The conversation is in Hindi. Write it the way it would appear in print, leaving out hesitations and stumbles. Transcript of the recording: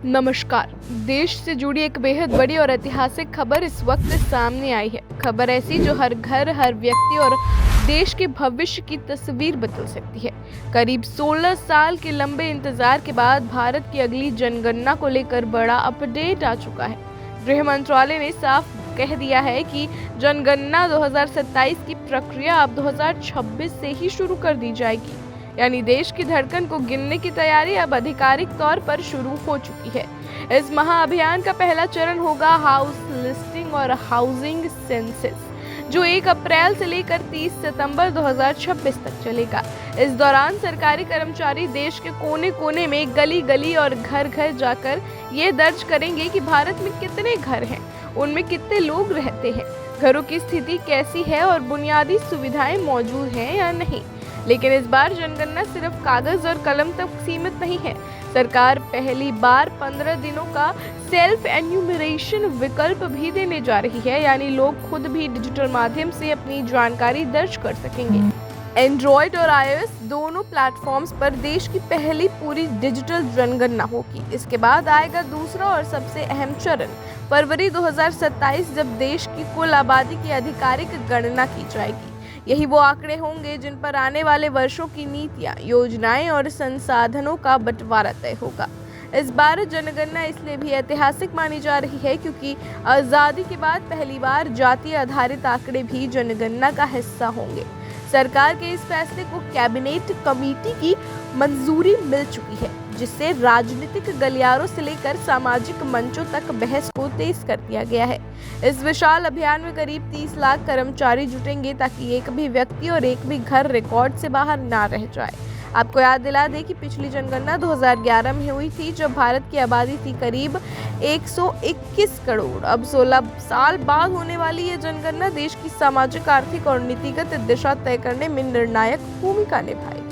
नमस्कार। देश से जुड़ी एक बेहद बड़ी और ऐतिहासिक खबर इस वक्त सामने आई है। खबर ऐसी जो हर घर, हर व्यक्ति और देश के भविष्य की तस्वीर बदल सकती है। करीब 16 साल के लंबे इंतजार के बाद भारत की अगली जनगणना को लेकर बड़ा अपडेट आ चुका है। गृह मंत्रालय ने साफ कह दिया है कि जनगणना 2027 की प्रक्रिया अब 2026 से ही शुरू कर दी जाएगी। यानी देश की धड़कन को गिनने की तैयारी अब आधिकारिक तौर पर शुरू हो चुकी है। इस महाअभियान का पहला चरण होगा हाउस लिस्टिंग और हाउसिंग सेंसस, जो 1 अप्रैल से लेकर 30 सितंबर 2026 तक चलेगा। इस दौरान सरकारी कर्मचारी देश के कोने-कोने में गली गली और घर घर जाकर ये दर्ज करेंगे कि भारत में कितने घर हैं, उनमें कितने लोग रहते हैं, घरों की स्थिति कैसी है और बुनियादी सुविधाएं मौजूद हैं या नहीं। लेकिन इस बार जनगणना सिर्फ कागज और कलम तक सीमित नहीं है। सरकार पहली बार 15 दिनों का सेल्फ एन्यूमरेशन विकल्प भी देने जा रही है, यानी लोग खुद भी डिजिटल माध्यम से अपनी जानकारी दर्ज कर सकेंगे। एंड्रॉयड और iOS दोनों प्लेटफॉर्म्स पर देश की पहली पूरी डिजिटल जनगणना होगी। इसके बाद आएगा दूसरा और सबसे अहम चरण, फरवरी 2027, जब देश की कुल आबादी की आधिकारिक गणना की जाएगी। यही वो आंकड़े होंगे जिन पर आने वाले वर्षों की नीतियां, योजनाएं और संसाधनों का बंटवारा तय होगा। इस बार जनगणना इसलिए भी ऐतिहासिक मानी जा रही है क्योंकि आज़ादी के बाद पहली बार जाति आधारित आंकड़े भी जनगणना का हिस्सा होंगे। सरकार के इस फैसले को कैबिनेट कमेटी की मंजूरी मिल चुकी है, जिससे राजनीतिक गलियारों से लेकर सामाजिक मंचों तक बहस को तेज कर दिया गया है। इस विशाल अभियान में करीब 30 लाख कर्मचारी जुटेंगे ताकि एक भी व्यक्ति और एक भी घर रिकॉर्ड से बाहर ना रह जाए। आपको याद दिला दें कि पिछली जनगणना 2011 में हुई थी, जब भारत की आबादी थी करीब 121 करोड़। अब 16 साल बाद होने वाली ये जनगणना देश की सामाजिक, आर्थिक और नीतिगत दिशा तय करने में निर्णायक भूमिका निभाएगी।